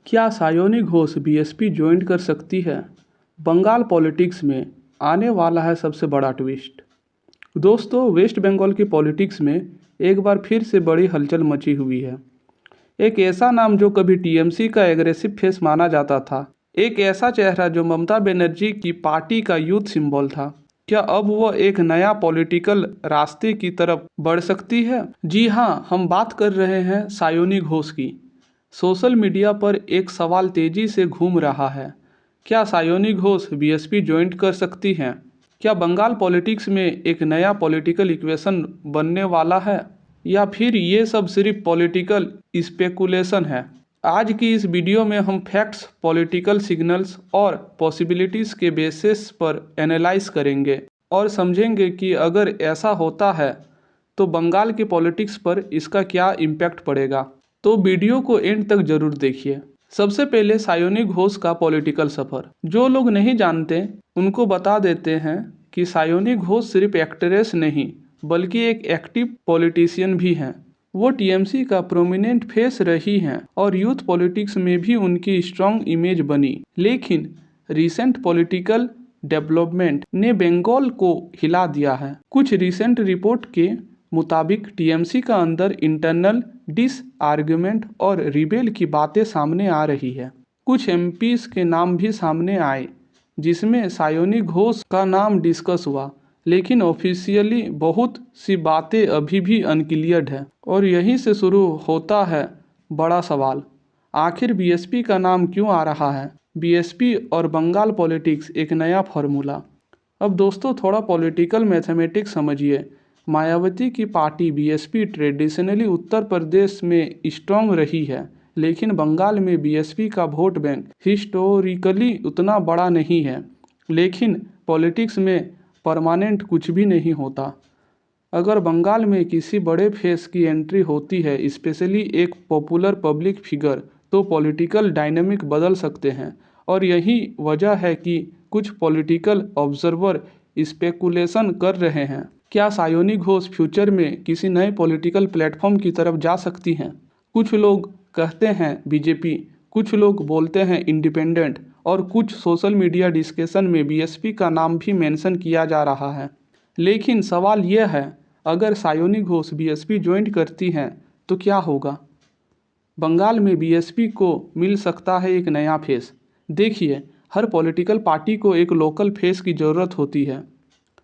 क्या Sayoni Ghosh BSP join कर सकती है? बंगाल पॉलिटिक्स में आने वाला है सबसे बड़ा ट्विस्ट। दोस्तों, वेस्ट बंगाल की पॉलिटिक्स में एक बार फिर से बड़ी हलचल मची हुई है। एक ऐसा नाम जो कभी टीएमसी का एग्रेसिव फेस माना जाता था, एक ऐसा चेहरा जो ममता बनर्जी की पार्टी का यूथ सिंबल था, क्या अब वह एक नया पॉलिटिकल रास्ते की तरफ बढ़ सकती है? जी हाँ, हम बात कर रहे हैं सायोनी घोष की। सोशल मीडिया पर एक सवाल तेजी से घूम रहा है, क्या सायोनी घोष बीएसपी ज्वाइन कर सकती हैं? क्या बंगाल पॉलिटिक्स में एक नया पॉलिटिकल इक्वेशन बनने वाला है, या फिर ये सब सिर्फ पॉलिटिकल स्पेकुलेशन है? आज की इस वीडियो में हम फैक्ट्स, पॉलिटिकल सिग्नल्स और पॉसिबिलिटीज़ के बेसिस पर एनालाइज करेंगे और समझेंगे कि अगर ऐसा होता है तो बंगाल की पॉलिटिक्स पर इसका क्या इम्पैक्ट पड़ेगा। तो वीडियो को एंड तक जरूर देखिए। सबसे पहले सायोनी घोष का पॉलिटिकल सफ़र। जो लोग नहीं जानते उनको बता देते हैं कि सायोनी घोष सिर्फ एक्ट्रेस नहीं बल्कि एक एक्टिव पॉलिटिशियन भी हैं। वो टीएमसी का प्रोमिनेंट फेस रही हैं और यूथ पॉलिटिक्स में भी उनकी स्ट्रॉन्ग इमेज बनी। लेकिन रिसेंट पॉलिटिकल डेवलपमेंट ने बंगाल को हिला दिया है। कुछ रिसेंट रिपोर्ट के मुताबिक टीएमसी का अंदर इंटरनल डिसआर्गुमेंट और रिबेल की बातें सामने आ रही है। कुछ एमपीज के नाम भी सामने आए जिसमें सायोनी घोष का नाम डिस्कस हुआ, लेकिन ऑफिशियली बहुत सी बातें अभी भी अनक्लियर्ड है। और यहीं से शुरू होता है बड़ा सवाल, आखिर बीएसपी का नाम क्यों आ रहा है? बीएसपी और बंगाल पॉलिटिक्स एक नया फॉर्मूला। अब दोस्तों, थोड़ा पॉलिटिकल मैथमेटिक्स समझिए। मायावती की party BSP traditionally Uttar Pradesh में स्ट्रॉन्ग रही है, लेकिन बंगाल में बीएसपी का वोट बैंक हिस्टोरिकली उतना बड़ा नहीं है। लेकिन पॉलिटिक्स में परमानेंट कुछ भी नहीं होता। अगर बंगाल में किसी बड़े फेस की एंट्री होती है, स्पेशली एक पॉपुलर पब्लिक फिगर, तो पॉलिटिकल डायनामिक बदल सकते हैं। और यही वजह है कि कुछ पॉलिटिकल ऑब्जर्वर स्पेकुलेशन कर रहे हैं, क्या सायोनी घोष फ्यूचर में किसी नए पॉलिटिकल प्लेटफॉर्म की तरफ जा सकती हैं? कुछ लोग कहते हैं बीजेपी, कुछ लोग बोलते हैं इंडिपेंडेंट, और कुछ सोशल मीडिया डिस्कशन में बीएसपी का नाम भी मेंशन किया जा रहा है। लेकिन सवाल यह है, अगर सायोनी घोष बीएसपी ज्वाइन करती हैं तो क्या होगा? बंगाल में बीएसपी को मिल सकता है एक नया फेस। देखिए, हर पॉलिटिकल पार्टी को एक लोकल फेस की ज़रूरत होती है।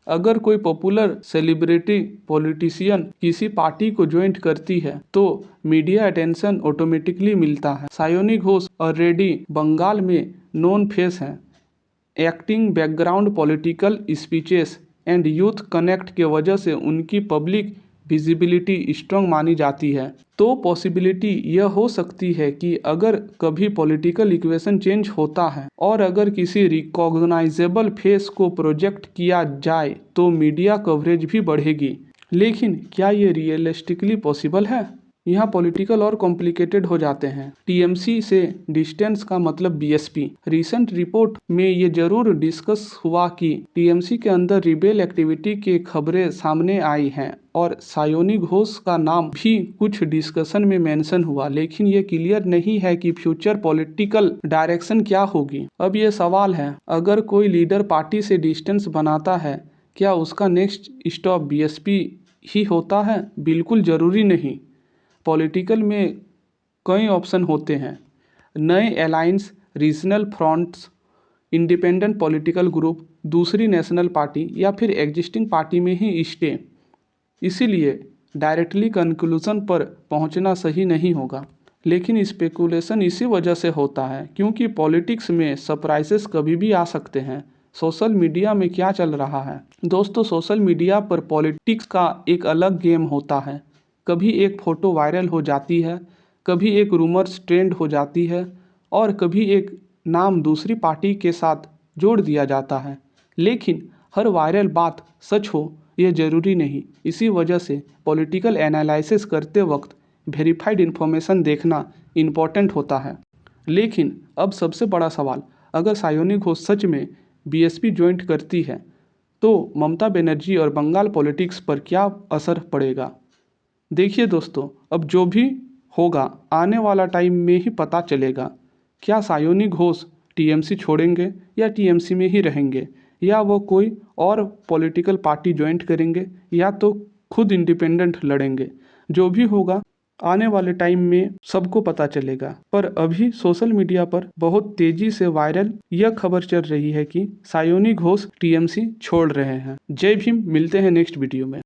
अगर कोई पॉपुलर सेलिब्रिटी पॉलिटिशियन किसी पार्टी को ज्वाइन करती है तो मीडिया अटेंशन ऑटोमेटिकली मिलता है। सायोनी घोष ऑलरेडी बंगाल में नोन फेस हैं। Acting, background, political speeches and youth connect के वजह से उनकी पब्लिक विजिबिलिटी स्ट्रॉन्ग मानी जाती है। तो पॉसिबिलिटी यह हो सकती है कि अगर कभी पॉलिटिकल इक्वेशन चेंज होता है और अगर किसी रिकॉग्नाइजेबल फेस को प्रोजेक्ट किया जाए तो मीडिया कवरेज भी बढ़ेगी। लेकिन क्या ये रियलिस्टिकली पॉसिबल है? यहाँ पॉलिटिकल और कॉम्प्लिकेटेड हो जाते हैं। टीएमसी से डिस्टेंस का मतलब बीएसपी। रिसेंट रिपोर्ट में ये जरूर डिस्कस हुआ कि टीएमसी के अंदर रिबेल एक्टिविटी की खबरें सामने आई हैं और सायोनी घोष का नाम भी कुछ डिस्कशन में मेंशन हुआ, लेकिन ये क्लियर नहीं है कि फ्यूचर पॉलिटिकल डायरेक्शन क्या होगी। अब ये सवाल है, अगर कोई लीडर पार्टी से डिस्टेंस बनाता है, क्या उसका नेक्स्ट स्टॉप बीएसपी ही होता है? बिल्कुल ज़रूरी नहीं। पॉलिटिकल में कई ऑप्शन होते हैं, नए alliance, regional fronts, independent political group, दूसरी नेशनल पार्टी, या फिर एग्जिस्टिंग पार्टी में ही स्टे। इसीलिए डायरेक्टली कंक्लूजन पर पहुंचना सही नहीं होगा, लेकिन स्पेकुलेशन इसी वजह से होता है क्योंकि पॉलिटिक्स में सरप्राइजेस कभी भी आ सकते हैं। सोशल मीडिया में क्या चल रहा है? दोस्तों, सोशल मीडिया पर पॉलिटिक्स का एक अलग गेम होता है। कभी एक फ़ोटो वायरल हो जाती है, कभी एक रूमर्स ट्रेंड हो जाती है, और कभी एक नाम दूसरी पार्टी के साथ जोड़ दिया जाता है। लेकिन हर वायरल बात सच हो यह ज़रूरी नहीं। इसी वजह से पॉलिटिकल एनालिसिस करते वक्त वेरीफाइड इन्फॉर्मेशन देखना इम्पॉर्टेंट होता है। लेकिन अब सबसे बड़ा सवाल, अगर सायोनी घोष सच में बीएसपी ज्वाइन करती है तो ममता बनर्जी और बंगाल पॉलिटिक्स पर क्या असर पड़ेगा? देखिए दोस्तों, अब जो भी होगा आने वाला टाइम में ही पता चलेगा। क्या सायोनी घोष टीएमसी छोड़ेंगे या टीएमसी में ही रहेंगे, या वो कोई और पॉलिटिकल पार्टी ज्वाइन करेंगे, या तो खुद इंडिपेंडेंट लड़ेंगे। जो भी होगा आने वाले टाइम में सबको पता चलेगा। पर अभी सोशल मीडिया पर बहुत तेजी से वायरल यह खबर चल रही है कि सायोनी घोष टीएमसी छोड़ रहे हैं। जय भीम, मिलते हैं नेक्स्ट वीडियो में।